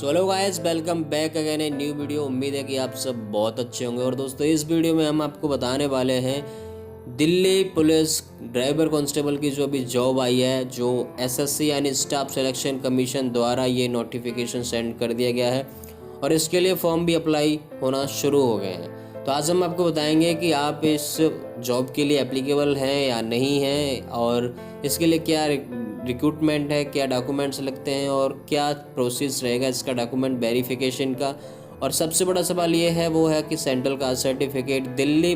So hello guys, welcome back again a new video. उम्मीद है कि आप सब बहुत अच्छे होंगे। और दोस्तों, इस वीडियो में हम आपको बताने वाले हैं दिल्ली पुलिस ड्राइवर कांस्टेबल की जो अभी जॉब आई है, जो एसएससी यानी स्टाफ सिलेक्शन कमीशन द्वारा ये नोटिफिकेशन सेंड कर दिया गया है और इसके लिए फॉर्म भी अप्लाई होना शुरू हो गए हैं। तो आज हम आपको बताएंगे कि आप इस जॉब के लिए एप्लीकेबल हैं या नहीं हैं, और इसके लिए क्या रिक्रूटमेंट है, क्या डॉक्यूमेंट्स लगते हैं और क्या प्रोसेस रहेगा इसका डॉक्यूमेंट वेरिफिकेशन का। और सबसे बड़ा सवाल ये है वो है कि central caste certificate Delhi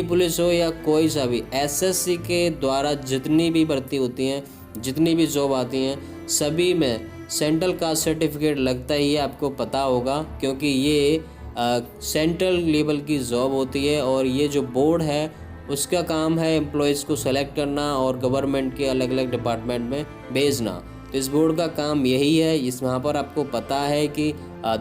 police हो या कोई सा भी एसएससी के द्वारा जितनी भी भर्ती होती हैं, जितनी भी जॉब आती हैं, सभी में सेंट्रल कास्ट सर्टिफिकेट लगता ही है। आपको पता होगा क्योंकि ये सेंट्रल लेवल की जॉब होती है और ये जो बोर्ड है उसका काम है एम्प्लॉयज़ को सेलेक्ट करना और गवर्नमेंट के अलग अलग डिपार्टमेंट में भेजना। तो इस बोर्ड का काम यही है। इस वहाँ पर आपको पता है कि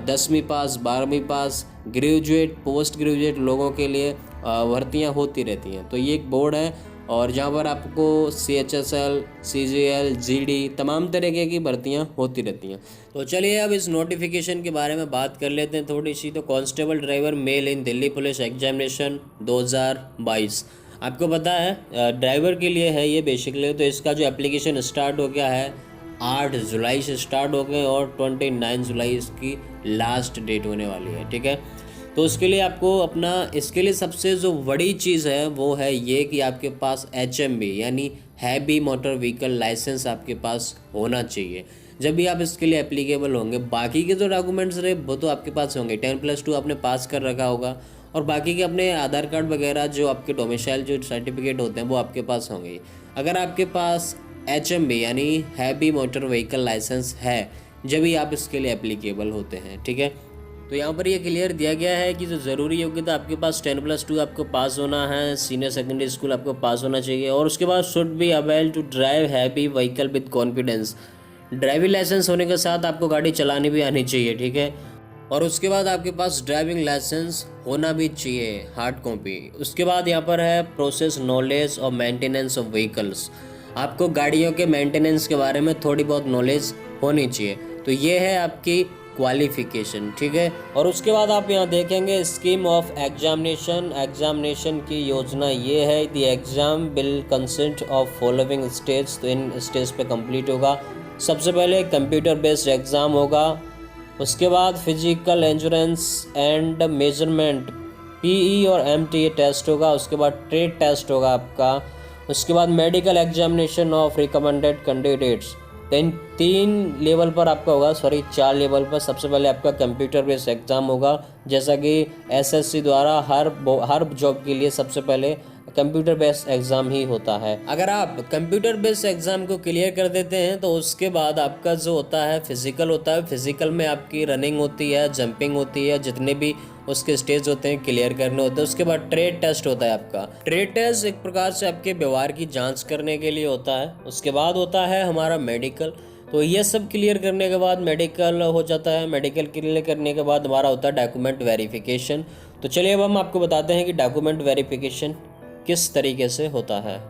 10वीं पास, 12वीं पास, ग्रेजुएट, पोस्ट ग्रेजुएट लोगों के लिए भर्तियाँ होती रहती हैं। तो ये एक बोर्ड है और जहाँ पर आपको CHSL, CGL, GD तमाम तरीके की भर्तियाँ होती रहती हैं। तो चलिए अब इस नोटिफिकेशन के बारे में बात कर लेते हैं थोड़ी सी। तो कांस्टेबल ड्राइवर मेल इन दिल्ली पुलिस एग्जामिनेशन 2022 आपको पता है ड्राइवर के लिए है ये बेसिकली। तो इसका जो एप्लीकेशन स्टार्ट हो गया है 8 जुलाई से स्टार्ट हो गए और 29 जुलाई इसकी लास्ट डेट होने वाली है। ठीक है, तो उसके लिए आपको इसके लिए सबसे जो बड़ी चीज़ है वो है ये कि आपके पास HMV यानी हैवी मोटर व्हीकल लाइसेंस आपके पास होना चाहिए जब भी आप इसके लिए एप्लीकेबल होंगे। बाकी के जो डॉक्यूमेंट्स रहे वो तो आपके पास होंगे, 10+2 आपने पास कर रखा होगा और बाकी के अपने आधार कार्ड वगैरह जो आपके डोमिसाइल जो सर्टिफिकेट होते हैं वो आपके पास होंगे। अगर आपके पास HMV यानी हैवी मोटर व्हीकल लाइसेंस है जब भी आप इसके लिए एप्लीकेबल होते हैं। ठीक है, तो यहाँ पर ये क्लियर दिया गया है कि जो ज़रूरी योग्यता आपके पास 10+2 आपको पास होना है, सीनियर सेकेंडरी स्कूल आपको पास होना चाहिए और उसके बाद should be able to drive heavy vehicle with confidence. Driving licence होने के साथ आपको गाड़ी चलानी भी आनी चाहिए। ठीक है, और उसके बाद आपके पास ड्राइविंग लाइसेंस होना भी चाहिए, हार्ड कॉपी। उसके बाद यहाँ पर है प्रोसेस नॉलेज और मेंटेनेंस ऑफ व्हीकल्स। आपको गाड़ियों के मेंटेनेंस के बारे में थोड़ी बहुत नॉलेज होनी चाहिए। तो ये है आपकी क्वालिफिकेशन। ठीक है, और उसके बाद आप यहाँ देखेंगे स्कीम ऑफ एग्जामिनेशन की योजना ये है। The exam will consist of following stage. तो इन स्टेज पे कंप्लीट होगा। सबसे पहले कंप्यूटर बेस्ड एग्ज़ाम होगा, उसके बाद physical endurance and measurement PE और MTA टेस्ट होगा, उसके बाद ट्रेड टेस्ट होगा आपका, उसके बाद medical examination of recommended candidates. तो इन 4 लेवल पर सबसे पहले आपका कंप्यूटर बेस्ड एग्ज़ाम होगा। जैसा कि SSC द्वारा हर जॉब के लिए सबसे पहले कंप्यूटर बेस्ड एग्ज़ाम ही होता है। अगर आप कंप्यूटर बेस्ड एग्ज़ाम को क्लियर कर देते हैं तो उसके बाद आपका जो होता है फिज़िकल होता है। फिज़िकल में आपकी रनिंग होती है, जंपिंग होती है, जितने भी उसके स्टेज होते हैं क्लियर करने होते हैं। उसके बाद ट्रेड टेस्ट होता है आपका। ट्रेड टेस्ट एक प्रकार से आपके व्यवहार की जांच करने के लिए होता है। उसके बाद होता है हमारा मेडिकल। तो ये सब क्लियर करने के बाद मेडिकल हो जाता है। मेडिकल क्लियर करने के बाद हमारा होता है डॉक्यूमेंट वेरिफिकेशन। तो चलिए अब हम आपको बताते हैं कि डॉक्यूमेंट वेरिफिकेशन किस तरीके से होता है।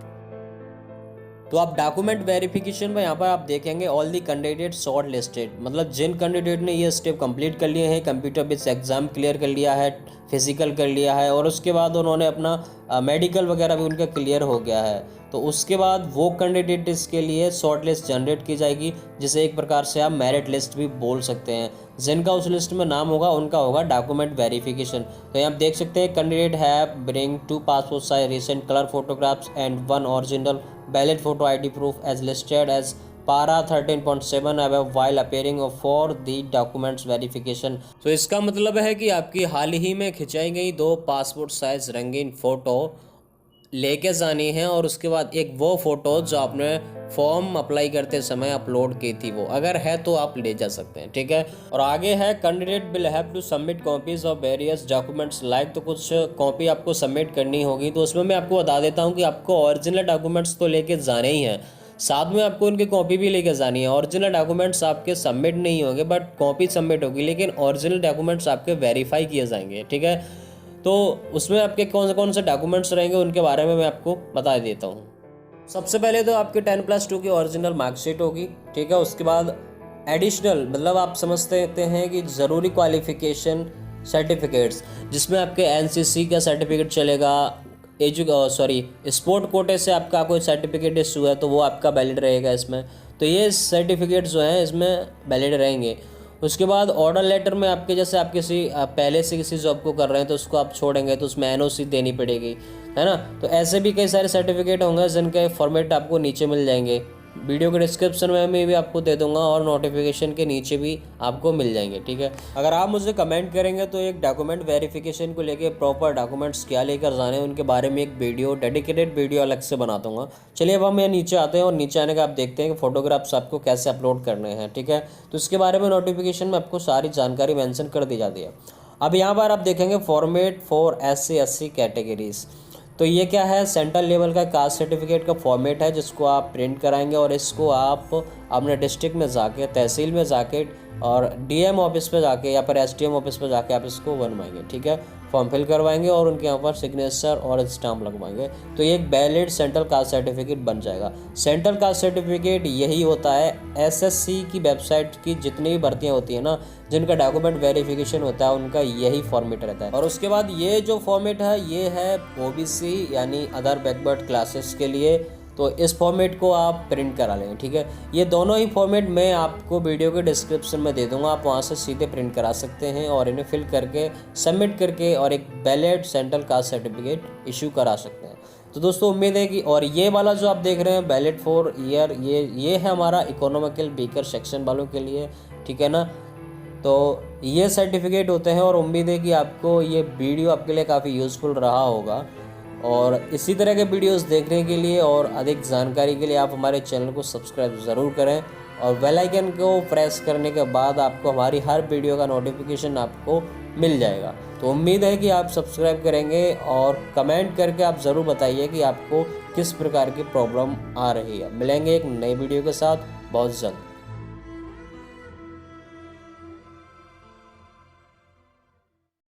तो आप डॉक्यूमेंट वेरिफिकेशन में यहाँ पर आप देखेंगे all the candidate short listed, मतलब जिन कैंडिडेट ने ये स्टेप कंप्लीट कर लिए हैं, कंप्यूटर बेस्ड एग्जाम क्लियर कर लिया है, फिजिकल कर लिया है और उसके बाद उन्होंने अपना मेडिकल वगैरह भी उनका क्लियर हो गया है, तो उसके बाद वो कैंडिडेट इसके लिए शॉर्ट लिस्ट जनरेट की जाएगी, जिसे एक प्रकार से आप मेरिट लिस्ट भी बोल सकते हैं। जिनका उस लिस्ट में नाम होगा उनका होगा डॉक्यूमेंट वेरिफिकेशन। तो यहाँ आप देख सकते हैं candidate have bring 2 passport size recent colour photographs and 1 original valid photo ID proof as listed as para 13.7 above while appearing for the documents verification। तो इसका मतलब है कि आपकी हाल ही में खिंचाई गई 2 पासपोर्ट साइज रंगीन फ़ोटो लेके जानी है और उसके बाद एक वो फ़ोटो जो आपने फॉर्म अप्लाई करते समय अपलोड की थी वो अगर है तो आप ले जा सकते हैं। ठीक है, और आगे है candidate will have to submit copies of various documents like. तो कुछ कॉपी आपको सबमिट करनी होगी। तो उसमें मैं आपको बता देता हूँ कि आपको ओरिजिनल डॉक्यूमेंट्स तो लेके जाने ही हैं, साथ में आपको उनकी कॉपी भी लेके जानी है। ओरिजिनल डॉक्यूमेंट्स आपके सबमिट नहीं होंगे बट कॉपी सबमिट होगी, लेकिन ओरिजिनल डॉक्यूमेंट्स आपके वेरीफाई किए जाएंगे। ठीक है, तो उसमें आपके कौन से डॉक्यूमेंट्स रहेंगे उनके बारे में मैं आपको बता देता हूँ। सबसे पहले तो आपके 10+2 की ओरिजिनल मार्कशीट होगी। ठीक है, उसके बाद एडिशनल मतलब आप समझते हैं कि ज़रूरी क्वालिफिकेशन सर्टिफिकेट्स, जिसमें आपके एनसीसी का सर्टिफिकेट चलेगा, स्पोर्ट कोटे से आपका कोई सर्टिफिकेट इशू है तो वो आपका वैलिड रहेगा इसमें। तो ये सर्टिफिकेट्स जो हैं इसमें वैलिड रहेंगे। उसके बाद ऑर्डर लेटर में आपके जैसे आप पहले से किसी जॉब को कर रहे हैं तो उसको आप छोड़ेंगे तो उसमें एनओसी देनी पड़ेगी, है ना। तो ऐसे भी कई सारे सर्टिफिकेट होंगे जिनके फॉर्मेट आपको नीचे मिल जाएंगे। वीडियो के डिस्क्रिप्शन में भी आपको दे दूंगा और नोटिफिकेशन के नीचे भी आपको मिल जाएंगे, ठीक है। अगर आप मुझे कमेंट करेंगे तो एक डॉक्यूमेंट वेरिफिकेशन को लेके प्रॉपर डॉक्यूमेंट्स क्या लेकर जाने हैं उनके बारे में एक वीडियो, डेडिकेटेड वीडियो अलग से बना दूंगा। चलिए अब हम यहाँ नीचे आते हैं और नीचे आने का आप देखते हैं कि फोटोग्राफ्स आपको कैसे अपलोड करने हैं, ठीक है। तो इसके बारे में नोटिफिकेशन में आपको सारी जानकारी मेंशन कर दी जाती है। अब यहाँ पर आप देखेंगे फॉर्मेट फॉर SC/SC कैटेगरीज। तो ये क्या है, सेंट्रल लेवल का कास्ट सर्टिफिकेट का फॉर्मेट है जिसको आप प्रिंट कराएंगे और इसको आप अपने डिस्ट्रिक्ट में जाके, तहसील में जाके और DM ऑफिस पे जाके या फिर SDM ऑफिस पे जाके आप इसको बनवाएंगे, ठीक है। फॉर्म फिल करवाएंगे और उनके यहाँ पर सिग्नेचर और स्टाम्प लगवाएंगे तो ये एक वैलिड सेंट्रल कास्ट सर्टिफिकेट बन जाएगा। सेंट्रल कास्ट सर्टिफिकेट यही होता है, SSC की वेबसाइट की जितनी भी भर्तियाँ होती हैं ना, जिनका डॉक्यूमेंट वेरिफिकेशन होता है उनका यही फॉर्मेट रहता है। और उसके बाद ये जो फॉर्मेट है ये है OBC यानी अदर बैकवर्ड क्लासेस के लिए, तो इस फॉर्मेट को आप प्रिंट करा लेंगे, ठीक है। ये दोनों ही फॉर्मेट मैं आपको वीडियो के डिस्क्रिप्शन में दे दूंगा, आप वहाँ से सीधे प्रिंट करा सकते हैं और इन्हें फिल करके सबमिट करके और एक valid central caste certificate issue करा सकते हैं। तो दोस्तों उम्मीद है कि, और ये वाला जो आप देख रहे हैं वैलिड फॉर ईयर, ये है हमारा इकोनॉमिकल वीकर सेक्शन वालों के लिए, ठीक है ना। तो ये सर्टिफिकेट होते हैं और उम्मीद है कि आपको ये वीडियो आपके लिए काफ़ी यूज़फुल रहा होगा। और इसी तरह के वीडियोस देखने के लिए और अधिक जानकारी के लिए आप हमारे चैनल को सब्सक्राइब ज़रूर करें और बेल आइकन को प्रेस करने के बाद आपको हमारी हर वीडियो का नोटिफिकेशन आपको मिल जाएगा। तो उम्मीद है कि आप सब्सक्राइब करेंगे और कमेंट करके आप ज़रूर बताइए कि आपको किस प्रकार की प्रॉब्लम आ रही है। मिलेंगे एक नई वीडियो के साथ बहुत जल्द।